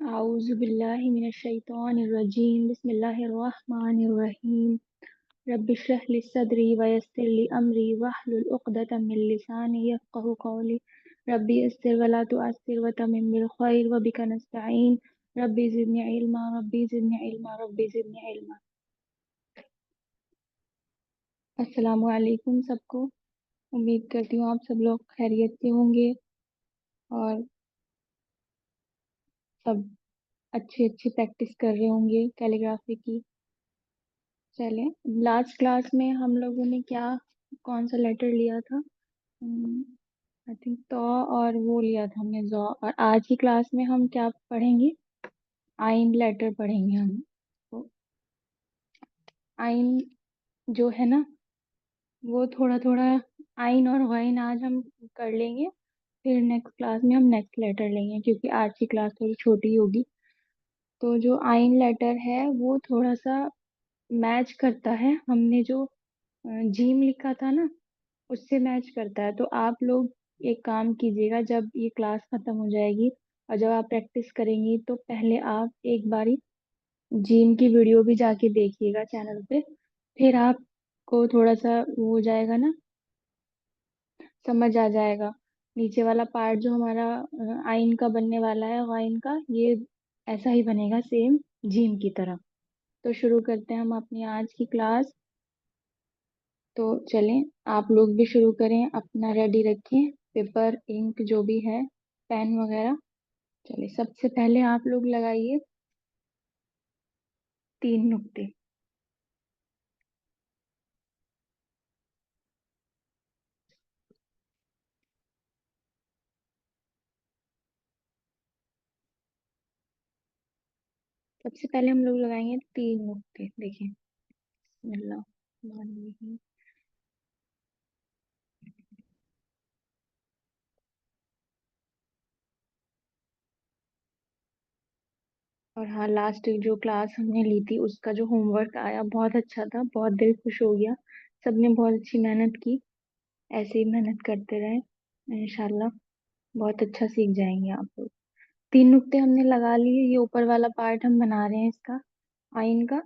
आऊज़ु बिल्लाहि मिनश शैतानिर रजीम बिस्मिल्लाहिर रहमानिर रहीम रब्बि इश्रह ली सदरी व यस्सिर ली अमरी वहलुल उक़दतम मिन लिसानी यफ़क़हू क़ौली रब्बि यस्सिर व ला तुअस्सिर व तमिम बिल ख़ैर व बिका नस्तईन रब्बि ज़िदनी इल्मा। अस्सलामु अलैकुम सबको। उम्मीद करती हूँ आप सब लोग खैरियत से होंगे और सब अच्छी अच्छी प्रैक्टिस कर रहे होंगे कैलीग्राफी की। चलें, लास्ट क्लास में हम लोगों ने क्या कौन सा लेटर लिया था? आई थिंक तो और वो लिया था हमने जॉ। और आज की क्लास में हम क्या पढ़ेंगे? आइन लेटर पढ़ेंगे हम। तो आइन जो है ना, वो थोड़ा थोड़ा आइन और गाइन आज हम कर लेंगे। फिर नेक्स्ट क्लास में हम नेक्स्ट लेटर लेंगे क्योंकि आज की क्लास थोड़ी छोटी होगी। तो जो आइन लेटर है वो थोड़ा सा मैच करता है, हमने जो जीम लिखा था ना उससे मैच करता है। तो आप लोग एक काम कीजिएगा, जब ये क्लास खत्म हो जाएगी और जब आप प्रैक्टिस करेंगी तो पहले आप एक बारी जिम की वीडियो भी जाके देखिएगा चैनल पे। फिर आपको थोड़ा सा वो हो जाएगा ना, समझ आ जाएगा। नीचे वाला पार्ट जो हमारा आइन का बनने वाला है, आइन का ये ऐसा ही बनेगा सेम जिम की तरह। तो शुरू करते हैं हम अपनी आज की क्लास। तो चलें, आप लोग भी शुरू करें, अपना रेडी रखें पेपर इंक जो भी है, पेन वगैरह। चलिए, सबसे पहले आप लोग लगाइए 3 नुक्ते। सबसे पहले हम लोग लगाएंगे 3 नुक्ते, देखिए। बिस्मिल्लाह। और हाँ, लास्ट जो क्लास हमने ली थी उसका जो होमवर्क आया बहुत अच्छा था, बहुत दिल खुश हो गया। सबने बहुत अच्छी मेहनत की। ऐसे ही मेहनत करते रहे, इंशाल्लाह बहुत अच्छा सीख जाएंगे आप लोग। 3 नुक्ते हमने लगा लिए, ये ऊपर वाला पार्ट हम बना रहे हैं इसका, आइन का।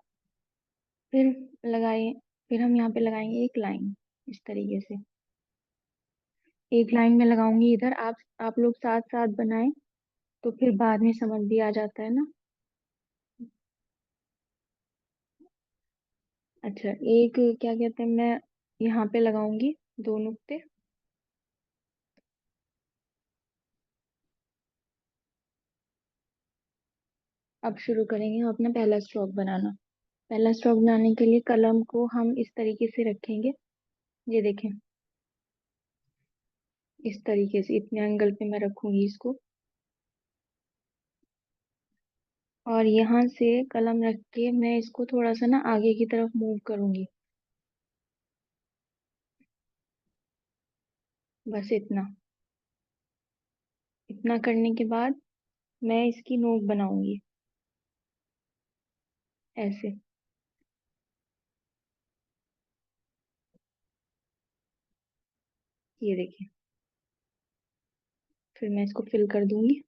फिर लगाए, फिर हम यहाँ पे लगाएंगे एक लाइन इस तरीके से। एक लाइन में लगाऊंगी इधर, आप लोग साथ साथ बनाएं तो फिर बाद में समझ भी आ जाता है ना। अच्छा, एक क्या कहते हैं, मैं यहाँ पे लगाऊंगी 2 नुक्ते। अब शुरू करेंगे हम अपना पहला स्ट्रोक बनाना। पहला स्ट्रोक बनाने के लिए कलम को हम इस तरीके से रखेंगे, ये देखें, इस तरीके से इतने एंगल पे मैं रखूंगी इसको। और यहाँ से कलम रख के मैं इसको थोड़ा सा ना आगे की तरफ मूव करूंगी, बस इतना। इतना करने के बाद मैं इसकी नोक बनाऊंगी ऐसे, ये देखिए। फिर मैं इसको फिल कर दूंगी।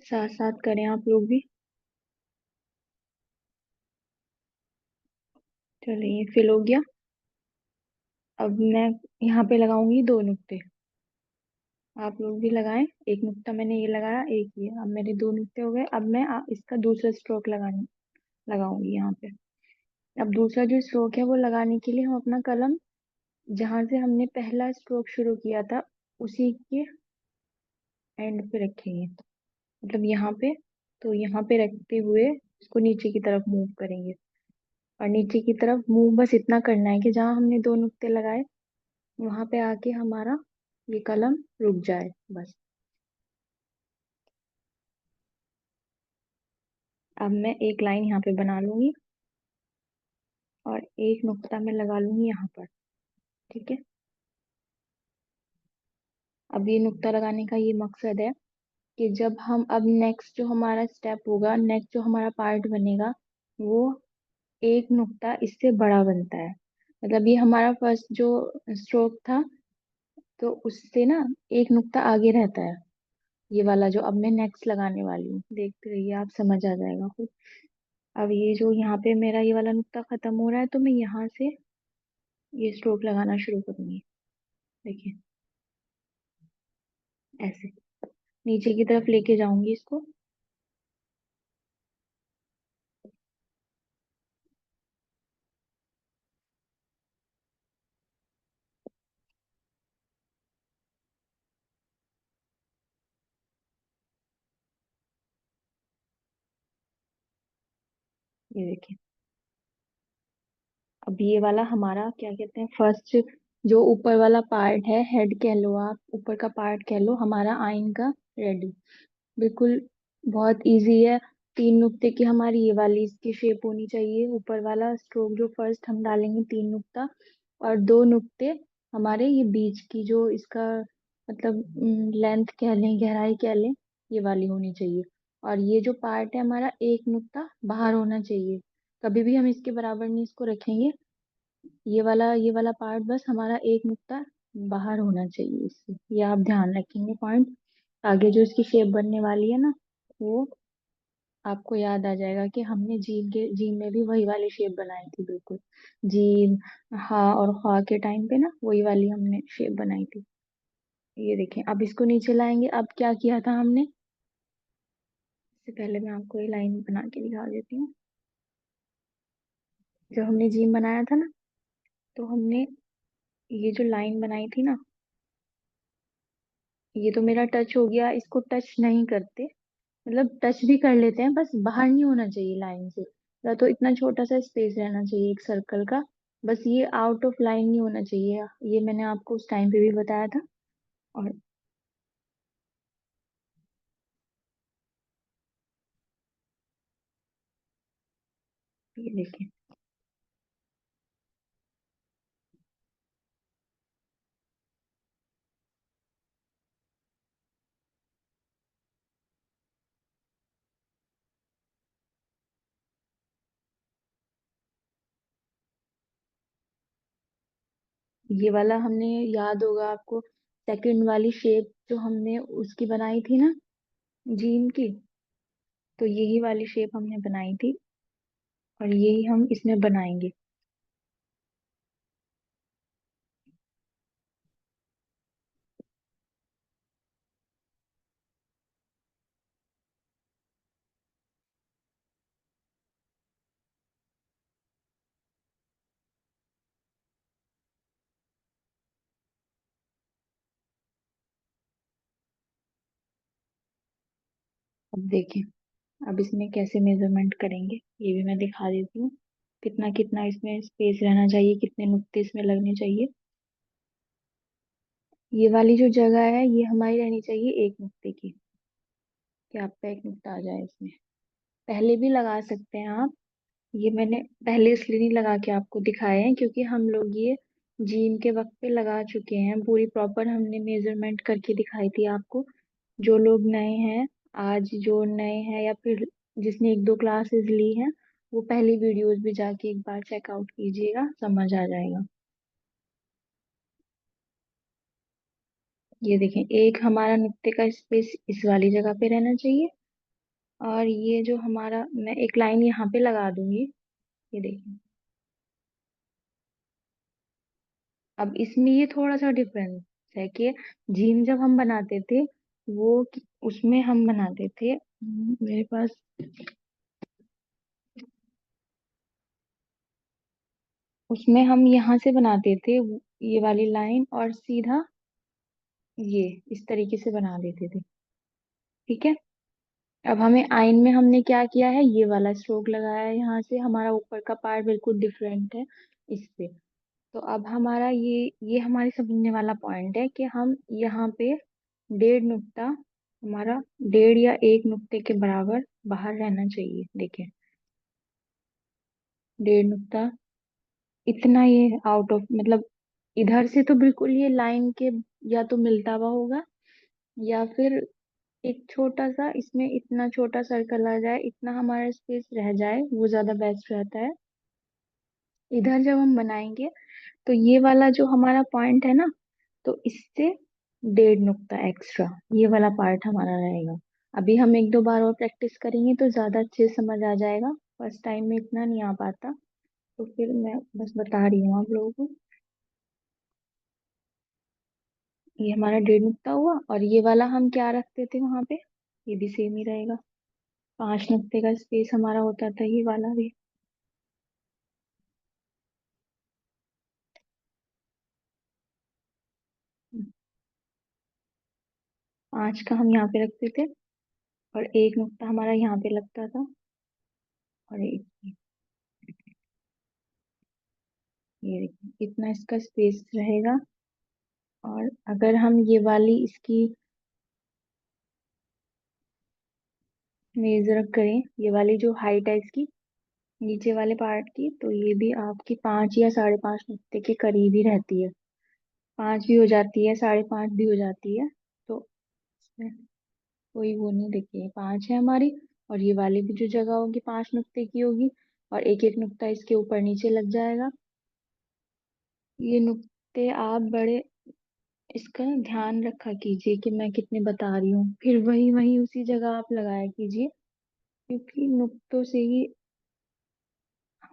साथ साथ करें आप लोग भी। चलिए, ये फिल हो गया। अब मैं यहाँ पे लगाऊंगी 2 नुक्ते। आप लोग भी लगाएं। एक नुक्ता मैंने ये लगाया, एक ये, अब मेरे 2 नुक्ते हो गए। अब मैं इसका दूसरा स्ट्रोक लगाऊंगी यहाँ पे। अब दूसरा जो स्ट्रोक है वो लगाने के लिए हम अपना कलम जहां से हमने पहला स्ट्रोक शुरू किया था उसी के एंड पे रखेंगे, मतलब यहाँ पे। तो यहाँ पे रखते हुए इसको नीचे की तरफ मूव करेंगे। और नीचे की तरफ मूव बस इतना करना है कि जहाँ हमने 2 नुक्ते लगाए वहां पे आके हमारा ये कलम रुक जाए, बस। अब मैं एक लाइन यहाँ पे बना लूंगी और एक नुक्ता मैं लगा लूंगी यहाँ पर, ठीक है। अब ये नुक्ता लगाने का ये मकसद है कि जब हम अब नेक्स्ट जो हमारा स्टेप होगा, नेक्स्ट जो हमारा पार्ट बनेगा, वो एक नुक्ता इससे बड़ा बनता है। मतलब ये हमारा फर्स्ट जो स्ट्रोक था, तो उससे ना एक नुक्ता आगे रहता है, ये वाला जो अब मैं नेक्स्ट लगाने वाली हूँ, देखते रहिए आप समझ आ जाएगा खुद। अब ये जो यहाँ पे मेरा ये वाला नुक्ता खत्म हो रहा है, तो मैं यहाँ से ये स्ट्रोक लगाना शुरू करूंगी। देखिए, ऐसे नीचे की तरफ लेके जाऊंगी इसको। ये देखिए, अब ये वाला हमारा क्या कहते हैं, फर्स्ट जो ऊपर वाला पार्ट है, हेड कह लो आप, ऊपर का पार्ट कह लो, हमारा आइन का रेडी। बिल्कुल, बहुत इजी है। तीन नुक्ते की हमारी ये वाली इसकी शेप होनी चाहिए, ऊपर वाला स्ट्रोक जो फर्स्ट हम डालेंगे तीन नुक्ता, और दो नुक्ते हमारे ये बीच की जो इसका मतलब लेंथ कह लें, गहराई कह लें, ये वाली होनी चाहिए। और ये जो पार्ट है हमारा, एक नुक्ता बाहर होना चाहिए। कभी भी हम इसके बराबर नहीं इसको रखेंगे, ये वाला पार्ट बस हमारा एक नुक्ता बाहर होना चाहिए इससे, ये आप ध्यान रखेंगे पॉइंट। आगे जो इसकी शेप बनने वाली है ना, वो आपको याद आ जाएगा कि हमने जीम में भी वही वाली शेप बनाई थी, बिल्कुल। जीम, हा और ख्वा के टाइम पे ना वही वाली हमने शेप बनाई थी। ये देखें, अब इसको नीचे लाएंगे। अब क्या किया था हमने, इससे पहले मैं आपको ये लाइन बना के दिखा देती हूँ। जब हमने जीम बनाया था ना, तो हमने ये जो लाइन बनाई थी ना, ये तो मेरा टच हो गया, इसको टच नहीं करते, मतलब टच भी कर लेते हैं, बस बाहर नहीं होना चाहिए लाइन से, या तो इतना छोटा सा स्पेस रहना चाहिए एक सर्कल का, बस ये आउट ऑफ लाइन नहीं होना चाहिए। ये मैंने आपको उस टाइम पे भी बताया था। और ये देखिए, ये वाला हमने, याद होगा आपको, सेकंड वाली शेप जो हमने उसकी बनाई थी ना, जीम की, तो यही वाली शेप हमने बनाई थी, और यही हम इसमें बनाएंगे। अब देखें, अब इसमें कैसे मेजरमेंट करेंगे ये भी मैं दिखा देती हूँ। कितना कितना इसमें स्पेस रहना चाहिए, कितने नुक्ते इसमें लगने चाहिए। ये वाली जो जगह है, ये हमारी रहनी चाहिए एक नुक्ते की, कि आपका एक नुक्ता आ जाए इसमें। पहले भी लगा सकते हैं आप, ये मैंने पहले इसलिए नहीं लगा के आपको दिखाए हैं, क्योंकि हम लोग ये जीम के वक्त पे लगा चुके हैं, पूरी प्रॉपर हमने मेजरमेंट करके दिखाई थी आपको। जो लोग नए हैं, आज जो नए हैं, या फिर जिसने एक दो क्लासेस ली हैं, वो पहली वीडियोस भी जाके एक बार चेकआउट कीजिएगा, समझ आ जाएगा। ये देखें, एक हमारा नुक्ते का स्पेस इस वाली जगह पे रहना चाहिए, और ये जो हमारा, मैं एक लाइन यहाँ पे लगा दूंगी। ये देखिए, अब इसमें ये थोड़ा सा डिफरेंस है कि जीम जब हम बनाते थे, उसमें हम बनाते थे, मेरे पास, उसमें हम यहाँ से बनाते थे ये वाली लाइन, और सीधा ये इस तरीके से बना देते थे। ठीक है, अब हमें आइन में हमने क्या किया है, ये वाला स्ट्रोक लगाया है, यहाँ से हमारा ऊपर का पार्ट बिल्कुल डिफरेंट है इस पे। तो अब हमारा ये हमारे समझने वाला पॉइंट है कि हम यहाँ पे डेढ़ नुक्ता, हमारा डेढ़ या एक नुक्ते के बराबर बाहर रहना चाहिए। देखें, डेढ़ नुक्ता, इतना ये आउट ऑफ, मतलब इधर से तो बिल्कुल ये लाइन के या तो मिलता हुआ होगा, या फिर एक छोटा सा इसमें इतना छोटा सर्कल आ जाए, इतना हमारा स्पेस रह जाए, वो ज्यादा बेस्ट रहता है। इधर जब हम बनाएंगे, तो ये वाला जो हमारा पॉइंट है ना, तो इससे 1.5 नुक्ता एक्स्ट्रा, ये वाला पार्ट हमारा रहेगा। अभी हम एक दो बार और प्रैक्टिस करेंगे तो ज्यादा अच्छे से समझ आ जाएगा। फर्स्ट टाइम में इतना नहीं आ पाता, तो फिर मैं बस बता रही हूँ आप लोगों को। ये हमारा 1.5 नुक्ता हुआ, और ये वाला हम क्या रखते थे वहां पे, ये भी सेम ही रहेगा। 5 नुक्ते का स्पेस हमारा होता था ये वाला भी। 5 का हम यहाँ पे रखते थे, और 1 नुक्ता हमारा यहाँ पे लगता था, और एक, ये देखिए इतना इसका स्पेस रहेगा। और अगर हम ये वाली इसकी मेजर करें, ये वाली जो हाइट है इसकी नीचे वाले पार्ट की, तो ये भी आपकी 5 या 5.5 नुक्ते के करीब ही रहती है। 5 भी हो जाती है, 5.5 भी हो जाती है। तो इसमें कोई वो नहीं, देखिए 5 है हमारी। और ये वाली भी जो जगह होगी 5 नुक्ते की होगी, और एक एक नुक्ता इसके ऊपर नीचे लग जाएगा। ये नुक्ते आप बड़े इसका ना ध्यान रखा कीजिए कि मैं कितने बता रही हूँ, फिर वही वही उसी जगह आप लगाया कीजिए, क्योंकि नुक्तों से ही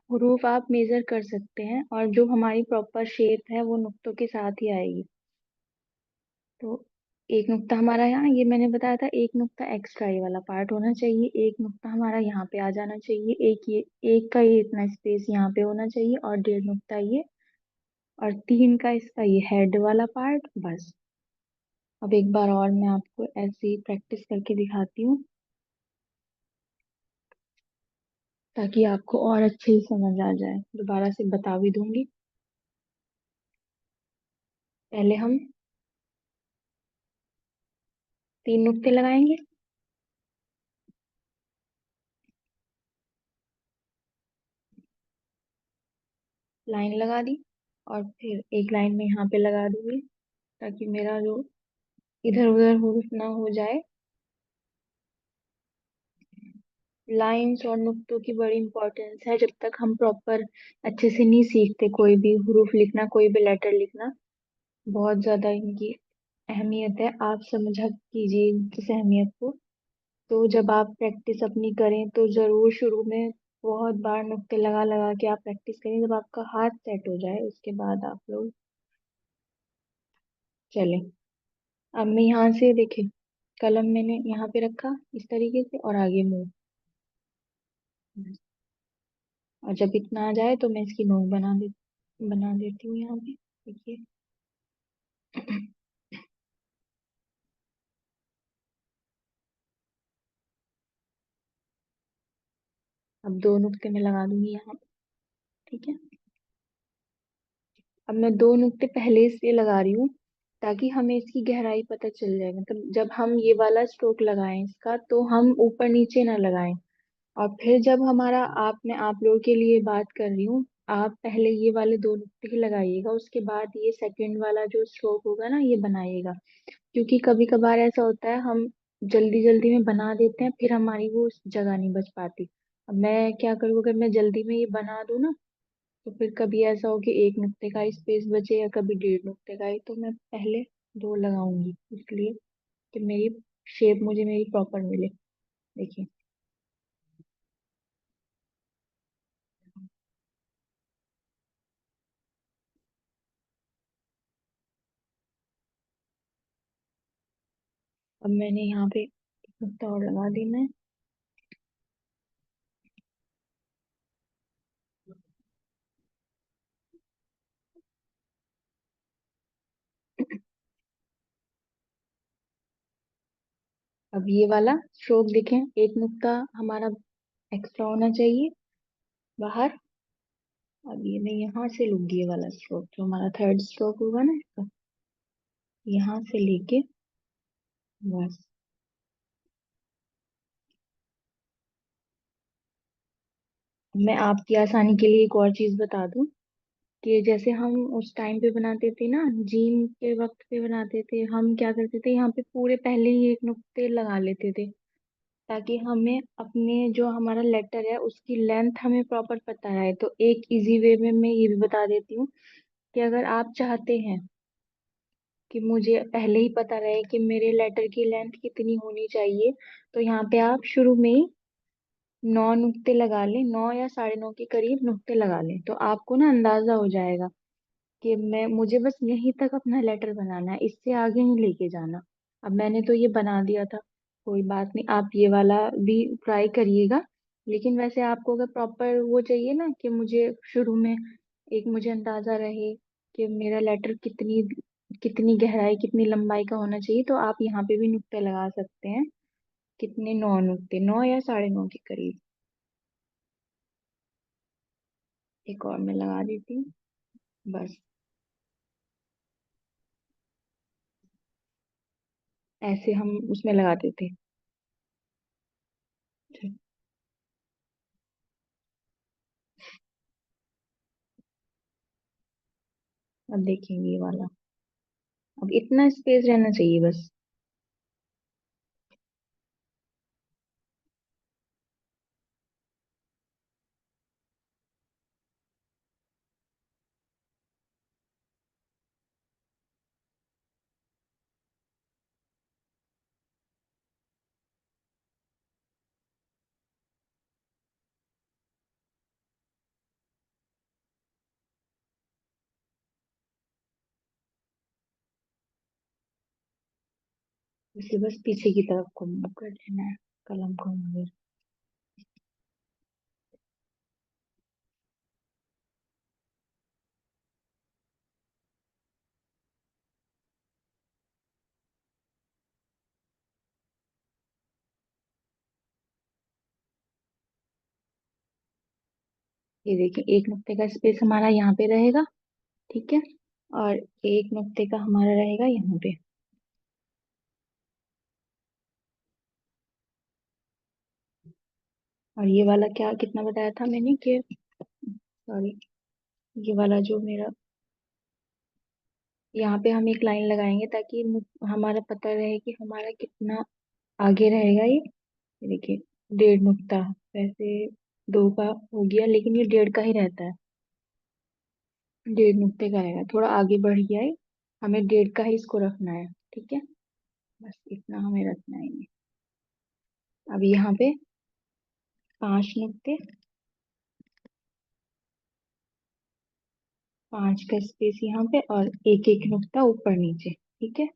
हुरूफ आप मेजर कर सकते हैं, और जो हमारी प्रॉपर शेप है वो नुक्तों के साथ ही आएगी। तो 1 नुक्ता हमारा यहाँ, ये मैंने बताया था 1 नुक्ता एक्स्ट्रा ये वाला पार्ट होना चाहिए। 1 नुक्ता हमारा यहाँ पे आ जाना चाहिए, एक ये एक का ये इतना स्पेस यहाँ पे होना चाहिए, और 1.5 नुक्ता ये, और 3 का इसका ये हेड वाला पार्ट, बस। अब एक बार और मैं आपको ऐसे ही प्रैक्टिस करके दिखाती हूँ, ताकि आपको और अच्छे से समझ आ जाए। दोबारा से बता भी दूंगी। पहले हम 3 नुक्ते लगाएंगे, लाइन लगा दी, और फिर एक लाइन में यहाँ पे लगा दूंगी, ताकि मेरा जो इधर उधर हुरूफ ना हो जाए। लाइंस और नुक्तों की बड़ी इंपॉर्टेंस है, जब तक हम प्रॉपर अच्छे से नहीं सीखते कोई भी हुरूफ लिखना, कोई भी लेटर लिखना। बहुत ज्यादा इनकी अहमियत है, आप समझ कीजिए इस अहमियत को। तो जब आप प्रैक्टिस अपनी करें तो जरूर शुरू में बहुत बार नुक्ते लगा लगा के आप प्रैक्टिस करें, जब आपका हाथ सेट हो जाए उसके बाद आप लोग चलें। अब मैं यहाँ से देखें, कलम मैंने यहाँ पे रखा इस तरीके से, और आगे मूव, और जब इतना आ जाए तो मैं इसकी नोक बना देती हूँ यहाँ पे, देखिए। अब 2 नुक्ते में लगा दूंगी यहाँ, ठीक है। अब मैं 2 नुक्ते पहले से लगा रही हूँ, ताकि हमें इसकी गहराई पता चल जाए। मतलब जब हम ये वाला स्ट्रोक लगाएं इसका, तो हम ऊपर नीचे ना लगाएं। और फिर जब हमारा, मैं आप लोगों के लिए बात कर रही हूँ, आप पहले ये वाले 2 नुक्ते ही लगाइएगा, उसके बाद ये सेकंड वाला जो स्ट्रोक होगा ना ये बनाइएगा। क्योंकि कभी कभार ऐसा होता है, हम जल्दी जल्दी में बना देते हैं, फिर हमारी वो जगह नहीं बच पाती। अब मैं क्या करूँ, अगर मैं जल्दी में ये बना दूँ ना, तो फिर कभी ऐसा हो कि 1 नुक्ते का ही स्पेस बचे, या कभी 1.5 नुक्ते का ही, तो मैं पहले 2 लगाऊंगी, इसलिए कि मेरी शेप मुझे मेरी प्रॉपर मिले। देखिए, अब मैंने यहाँ पे 1 नुक्ता और लगा दी मैं। अब ये वाला स्ट्रोक देखें, 1 नुक्ता हमारा एक्स्ट्रा होना चाहिए बाहर। अब ये मैं यहाँ से लूंगी, ये वाला स्ट्रोक जो हमारा थर्ड स्ट्रोक होगा ना इसका, यहाँ से लेके, बस। मैं आपकी आसानी के लिए एक और चीज बता दूं, कि जैसे हम उस टाइम पे बनाते थे ना, जीम के वक्त पे बनाते थे, हम क्या करते थे, यहाँ पे पूरे पहले ही 1 नुक्ते लगा लेते थे, ताकि हमें अपने जो हमारा लेटर है उसकी लेंथ हमें प्रॉपर पता है। तो एक इजी वे में मैं ये भी बता देती हूँ, कि अगर आप चाहते हैं कि मुझे पहले ही पता रहे कि मेरे लेटर की लेंथ कितनी होनी चाहिए। तो यहाँ पे आप शुरू में ही 9 नुक्ते लगा लें, 9 या 9:30 के करीब नुक्ते लगा लें, तो आपको ना अंदाजा हो जाएगा कि मैं मुझे बस यहीं तक अपना लेटर बनाना है, इससे आगे नहीं लेके जाना। अब मैंने तो ये बना दिया था, कोई बात नहीं, आप ये वाला भी ट्राई करिएगा। लेकिन वैसे आपको अगर प्रॉपर वो चाहिए ना कि मुझे शुरू में एक मुझे अंदाजा रहे कि मेरा लेटर कितनी कितनी गहराई कितनी लंबाई का होना चाहिए, तो आप यहाँ पे भी नुक्ते लगा सकते हैं। कितने, 9 नुक्ते, 9 या 9:30 के करीब। एक और मैं लगा देती हूँ, बस ऐसे हम उसमें लगाते थे। अब देखेंगे ये वाला, अब इतना स्पेस रहना चाहिए बस। इसे बस पीछे की तरफ को मूव कर लेना है, कलम को मूव। ये देखिए, एक नुक्ते का स्पेस हमारा यहाँ पे रहेगा, ठीक है, और एक नुक्ते का हमारा रहेगा यहाँ पे। और ये वाला क्या कितना बताया था मैंने कि, सॉरी, ये वाला जो मेरा, यहाँ पे हम एक लाइन लगाएंगे ताकि हमारा पता रहे कि हमारा कितना आगे रहेगा ये। देखिए, 1.5 नुक्ता, वैसे 2 का हो गया लेकिन ये 1.5 का ही रहता है। 1.5 नुक्ते का रहेगा, थोड़ा आगे बढ़ गया है, हमें 1.5 का ही इसको रखना है, ठीक है, बस इतना हमें रखना है ये। अब यहाँ पे 5 नुक्ते, 5 का स्पेस यहाँ पे, और एक एक नुक्ता ऊपर नीचे, ठीक है।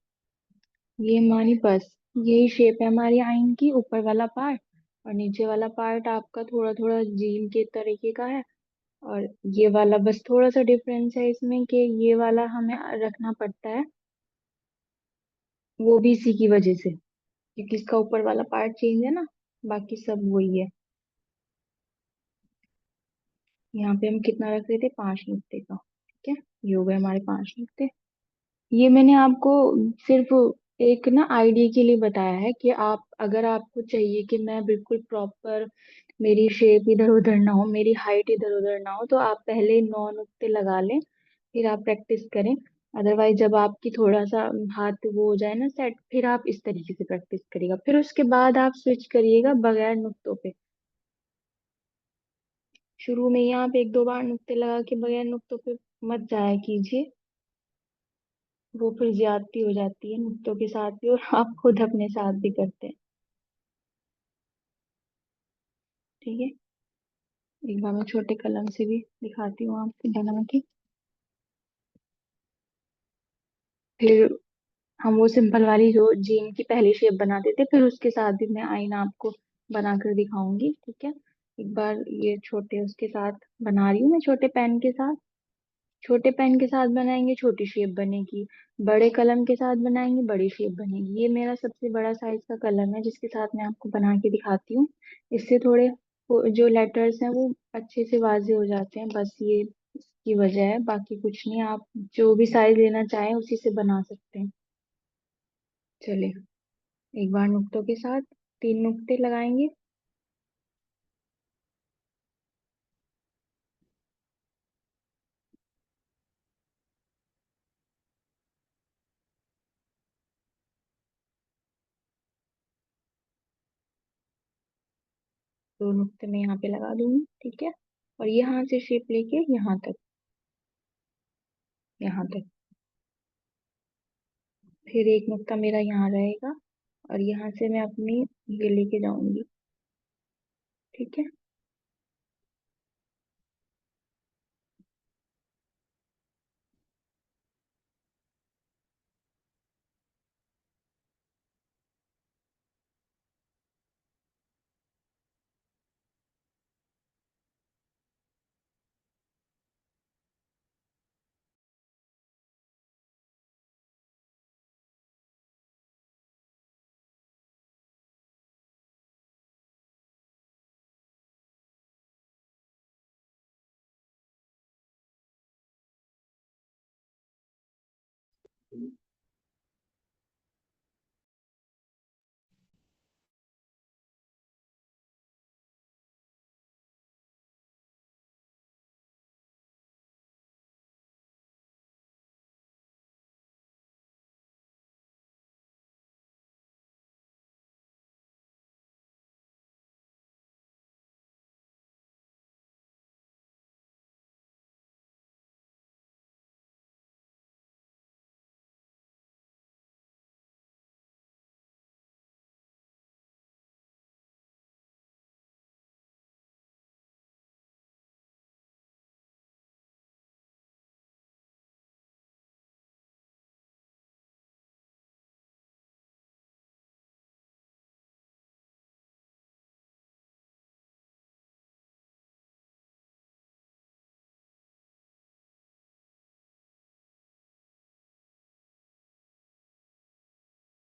ये हमारी बस यही शेप है हमारी आइन की, ऊपर वाला पार्ट, और नीचे वाला पार्ट आपका थोड़ा थोड़ा जीन के तरीके का है। और ये वाला बस थोड़ा सा डिफरेंस है इसमें कि ये वाला हमें रखना पड़ता है, वो भी इसी की वजह से, क्योंकि इसका ऊपर वाला पार्ट चेंज है ना, बाकी सब वही है। यहाँ पे हम कितना रख रहे थे, 5 नुक्ते का, ठीक है। ये हो गए हमारे 5 नुक्ते। ये मैंने आपको सिर्फ एक ना आइडिया के लिए बताया है कि आप अगर आपको चाहिए कि मैं बिल्कुल प्रॉपर, मेरी शेप इधर उधर ना हो, मेरी हाइट इधर उधर ना हो, तो आप पहले 9 नुक्ते लगा लें, फिर आप प्रैक्टिस करें। अदरवाइज जब आपकी थोड़ा सा हाथ वो हो जाए ना सेट, फिर आप इस तरीके से प्रैक्टिस करिएगा, फिर उसके बाद आप स्विच करिएगा बगैर नुक्तों पे। शुरू में ही आप 1-2 बार नुक्ते लगा के बगैर नुक्तों पे मत जाया कीजिए, वो फिर ज्यादती हो जाती है नुक्तों के साथ भी, और आप खुद अपने साथ भी करते हैं, ठीक है। एक बार मैं छोटे कलम से भी दिखाती हूँ आपको बना के। फिर हम वो सिंपल वाली जो जीन की पहली शेप बनाते थे, फिर उसके साथ भी मैं आईना आपको बनाकर दिखाऊंगी, ठीक है। एक बार ये छोटे उसके साथ बना रही हूँ मैं, छोटे पेन के साथ। छोटे पेन के साथ बनाएंगे छोटी शेप बनेगी, बड़े कलम के साथ बनाएंगे बड़ी शेप बनेगी। ये मेरा सबसे बड़ा साइज का कलम है जिसके साथ मैं आपको बना के दिखाती हूँ। इससे थोड़े जो लेटर्स हैं वो अच्छे से वाजे हो जाते हैं, बस ये इसकी वजह है, बाकी कुछ नहीं। आप जो भी साइज लेना चाहें उसी से बना सकते हैं। चलिए, एक बार नुक्तों के साथ 3 नुक्ते लगाएंगे। 2 नुक्ते मैं यहाँ पे लगा दूंगी, ठीक है। और यहाँ से शेप लेके यहाँ तक, यहाँ तक। फिर एक नुक्ता मेरा यहाँ रहेगा, और यहाँ से मैं अपनी ये लेके जाऊंगी। ठीक है।